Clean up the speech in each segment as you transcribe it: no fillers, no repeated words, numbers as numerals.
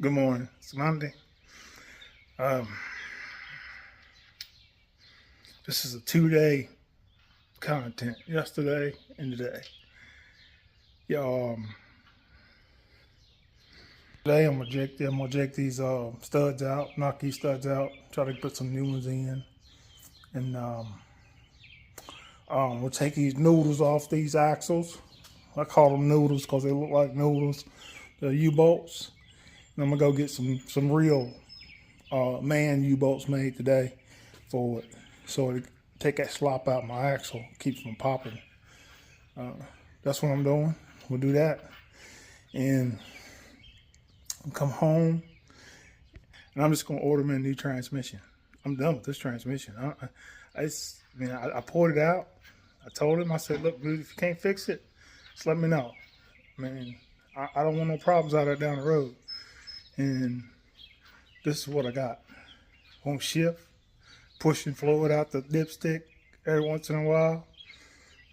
Good morning. It's Monday. Um, this is a 2-day content. Yesterday and today. Yeah. Today I'm gonna jake these studs out, knock these studs out, try to put some new ones in, and we'll take these noodles off these axles. I call them noodles because they look like noodles. The U-bolts. And I'm gonna go get some real man U-bolts made today for it, so it take that slop out my axle, keeps from popping. That's what I'm doing. We'll do that, and come home, and I'm just gonna order me a new transmission. I'm done with this transmission. I poured it out. I told him, I said, look, dude, if you can't fix it, just let me know. I don't want no problems out there down the road. And this is what I got. Won't shift, pushing fluid out the dipstick every once in a while.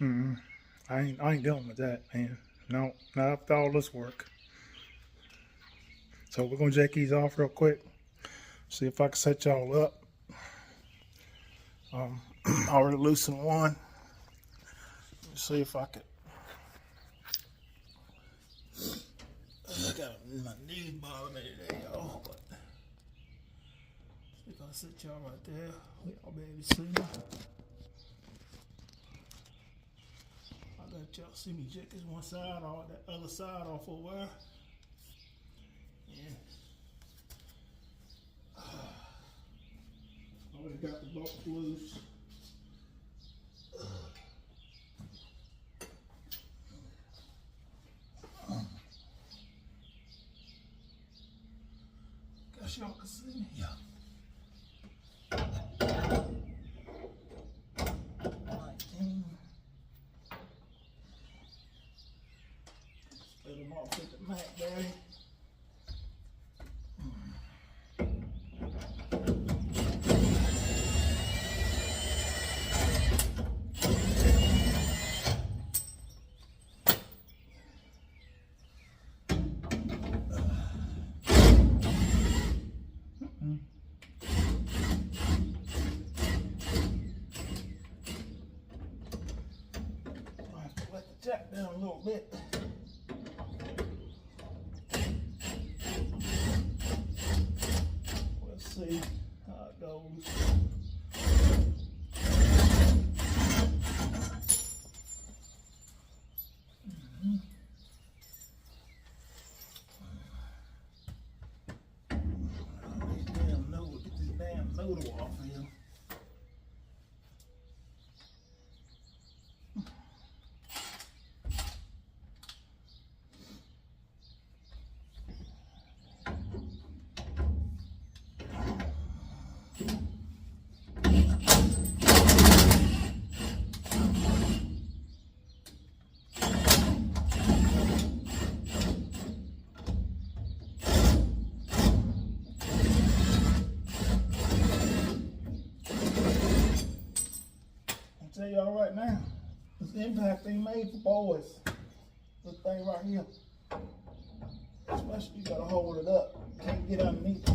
I ain't dealing with that, man. No, not after all this work. So we're gonna jack these off real quick. See if I can set y'all up. I already loosened one. Let's see if I could. I got my knees bothering me today, y'all. But see if I set y'all right there. Y'all be able to see me. I let y'all see me jack this one side or that other side off of where. Yeah. Already got the bolts loose. Guess y'all can see me. Yeah. 19. Split them off with the Mac Daddy. Let the jack down a little bit. We'll see how it goes. Get this damn noodle off here. I'll tell y'all right now, this impact ain't made for boys. This thing right here. Especially you gotta hold it up. Can't get underneath it.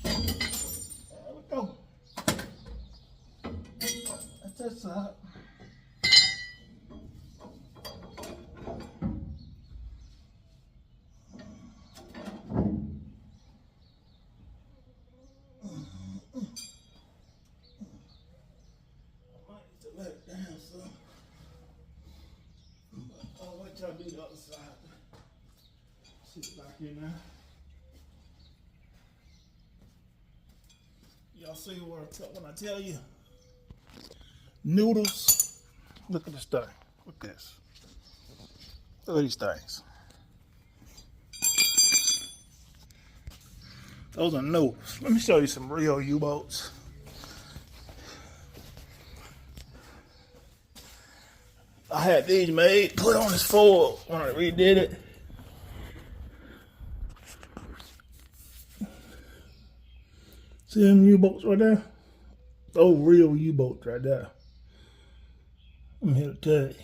There we go. That's that side. Let it down some. I'll wait till I do the other side. Sit back here now. Y'all see when I tell you noodles? Look at this thing. Look at this. Look at these things. Those are noodles. Let me show you some real U-bolts. I had these made, put on this foil when I redid it. See them U-bolts right there? Those real U-boats right there. I'm here to tell you.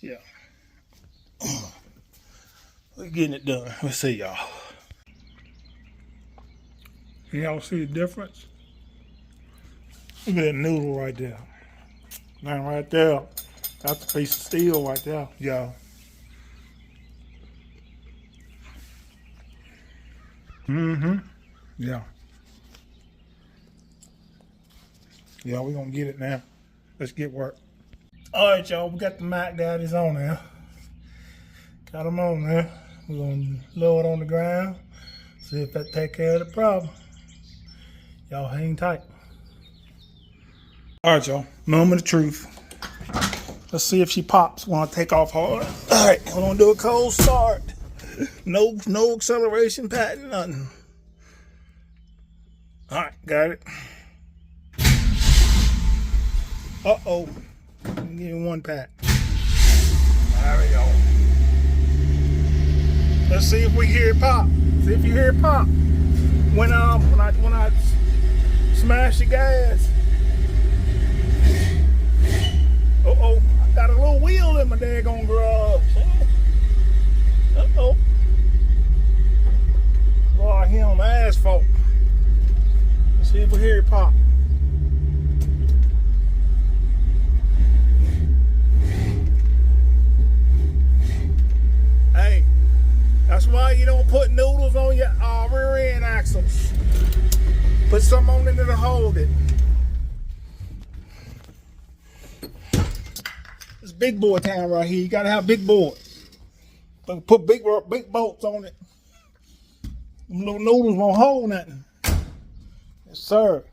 Yeah. We're getting it done. Let's see, y'all. Y'all see the difference? Look at that noodle right there. Now right there, that's a piece of steel right there, y'all. Mm-hmm. Yeah. Yeah, we're gonna get it now. Let's get work. All right, y'all, we got the Mac Daddies on there. Got them on there. We're gonna lower it on the ground. See if that take care of the problem. Y'all hang tight. All right, y'all. Moment of truth. Let's see if she pops when I take off hard. All right, we're gonna do a cold start. No acceleration pattern, nothing. All right, got it. Uh-oh. I'm getting one pat. There we go. Let's see if we hear it pop. See if you hear it pop. When I smash the gas. Uh-oh. I got a little wheel in my daggone garage. Uh-oh. Boy, here on the asphalt. Let's see if we hear it pop. Hey, that's why you don't put noodles on your rear end axles. Put some on it to hold it. It's big boy time right here. You gotta have big boys. Put big bolts on it. Them little noodles won't hold nothing. Yes, sir.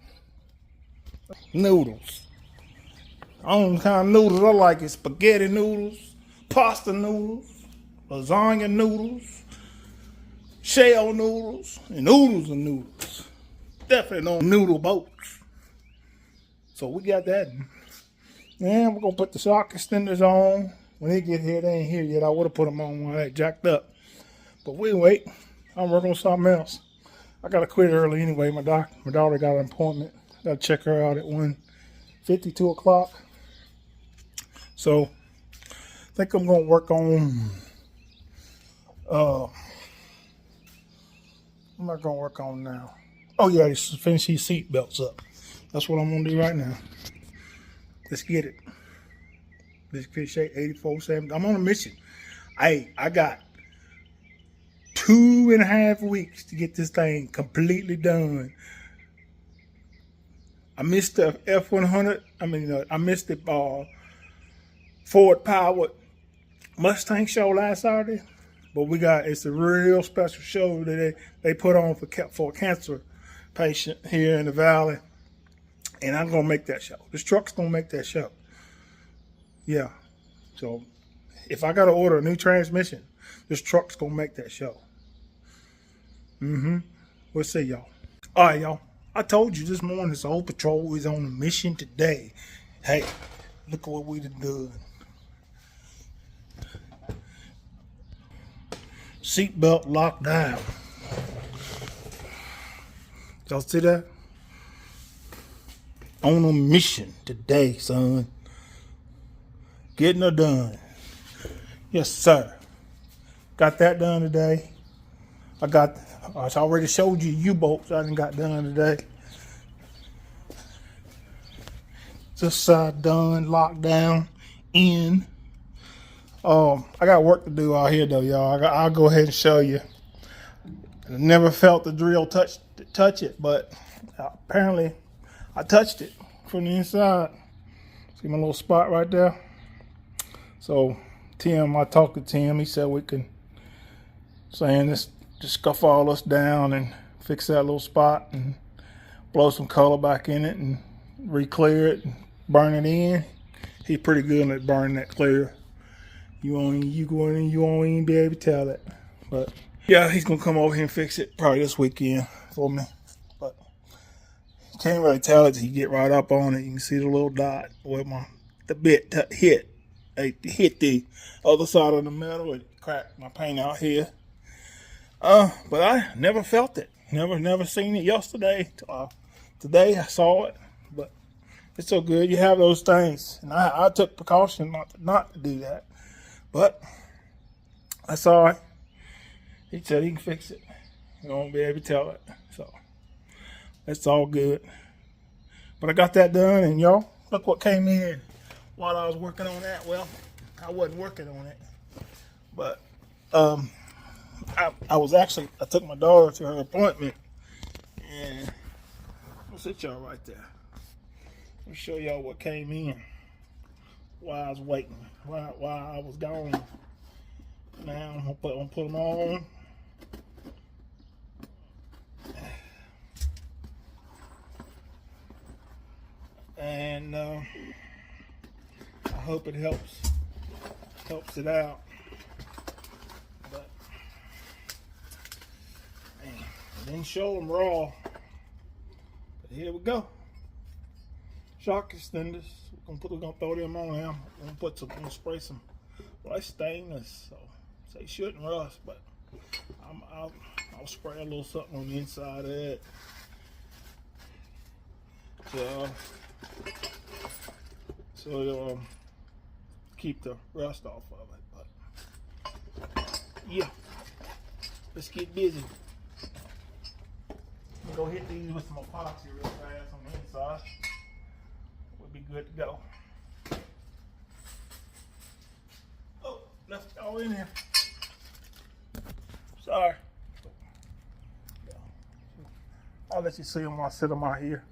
Noodles. I don't know what kind of noodles I like. It's spaghetti noodles, pasta noodles, lasagna noodles, shell noodles, and noodles and noodles. Definitely no noodle boats. So we got that. And we're gonna put the shock extenders on. When they get here, they ain't here yet. I would have put them on when I had jacked up. But we wait. I'm working on something else. I gotta quit early anyway. My daughter got an appointment. Gotta check her out at 1:50, 2 o'clock. So I think I'm gonna work on what am I gonna work on now? Oh yeah, just finish these seat belts up. That's what I'm gonna do right now. Let's get it. This fish shape 84.7. I'm on a mission. I got 2.5 weeks to get this thing completely done. I missed the F100. I missed the Ford powered Mustang show last Saturday. But it's a real special show that they put on for a cancer patient here in the valley. And I'm going to make that show. This truck's going to make that show. Yeah. So if I got to order a new transmission, this truck's going to make that show. We'll see, y'all. All right, y'all. I told you this morning, Soul Patrol is on a mission today. Hey, look at what we done. Seatbelt locked down. Y'all see that? On a mission today, son. Getting her done. Yes, sir. Got that done today. I already showed you U-boats I done got done today. This side done, locked down, in. I got work to do out here though, y'all. I'll go ahead and show you. I never felt the drill touch it, but apparently I touched it from the inside. See my little spot right there? So I talked to Tim. He said we can, just scuff all this down and fix that little spot and blow some color back in it and re-clear it and burn it in. He's pretty good at burning that clear. You won't even be able to tell that. But yeah, he's gonna come over here and fix it probably this weekend for me. But you can't really tell it till you get right up on it. You can see the little dot where the bit hit. It hit the other side of the metal. It cracked my paint out here. But I never felt it. Never seen it yesterday. Today I saw it, but it's so good. You have those things, and I took precaution not to do that. But I saw it. He said he can fix it. You won't be able to tell it, so it's all good. But I got that done, and y'all, look what came in while I was working on that. Well, I wasn't working on it, but I took my daughter to her appointment, and I'll sit y'all right there. Let me show y'all what came in while I was waiting, while I was gone. Now I'm gonna put them on. And I hope it helps it out. But man, I didn't show them raw. But here we go. Shock extenders. We're gonna throw them on now. We're gonna spray some light stainless, so they shouldn't rust. But I'll spray a little something on the inside of it. So it'll keep the rust off of it. But yeah, let's get busy. I'm gonna go hit these with some epoxy real fast on the inside. We'll be good to go. Oh, left it all in here. Sorry. I'll let you see them while I sit them out here.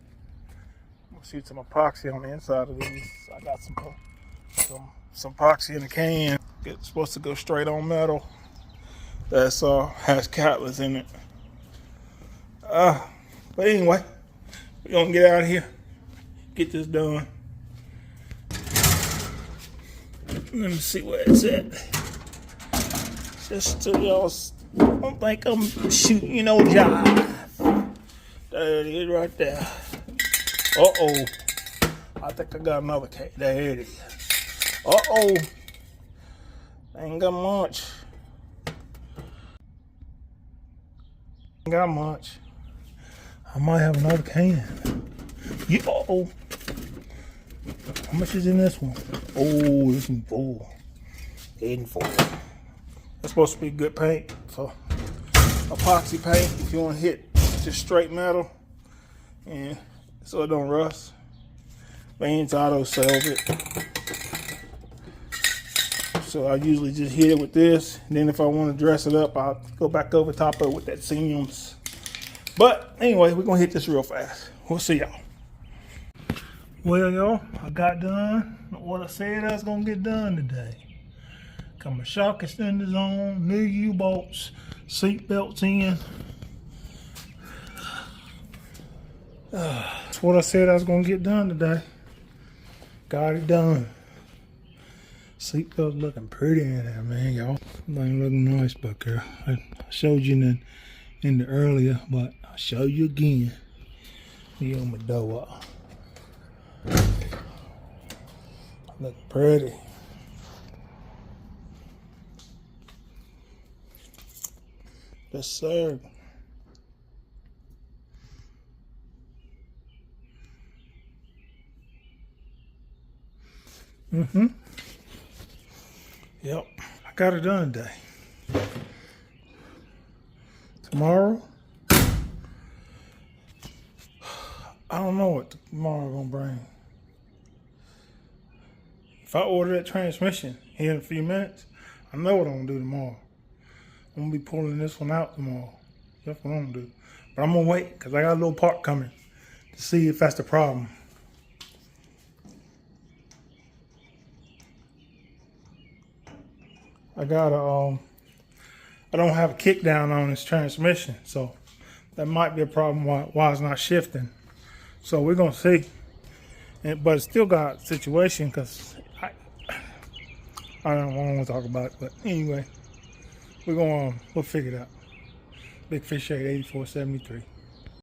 I'm gonna shoot some epoxy on the inside of these. I got some epoxy in the can. It's supposed to go straight on metal. That's has catlets in it. But anyway, we're gonna get out of here, get this done. Let me see where it's at. Just so y'all don't think I'm shooting, jive. There it is right there. Uh-oh. I think I got another cake. There it is. Uh-oh. Ain't got much. Ain't got much. I might have another can. Yeah, uh-oh. How much is in this one? Oh, this one's full. 8 and 4. That's supposed to be good paint. So, epoxy paint, if you want to hit just straight metal, and so it don't rust. Vans Auto sells it. So I usually just hit it with this. And then if I want to dress it up, I'll go back over top of it with that Sims. But anyway, we're going to hit this real fast. We'll see y'all. Well, y'all, I got done what I said I was going to get done today. Got my shock extenders on, new U-bolts, seat belts in. That's what I said I was going to get done today. Got it done. Seatbelt looking pretty in there, man, y'all. Thing looking nice back there. I showed you in the earlier, but I'll show you again. You on my door. Look pretty. Yes, sir. Yep, I got it done today. Tomorrow, I don't know what tomorrow gonna bring. If I order that transmission here in a few minutes, I know what I'm gonna do tomorrow. I'm gonna be pulling this one out tomorrow. That's what I'm gonna do. But I'm gonna wait because I got a little part coming to see if that's the problem. I don't have a kick down on this transmission, so that might be a problem why it's not shifting. So we're gonna see, but it's still got a situation because I don't want to talk about it. But anyway, we'll figure it out. Big Fish 8 8473.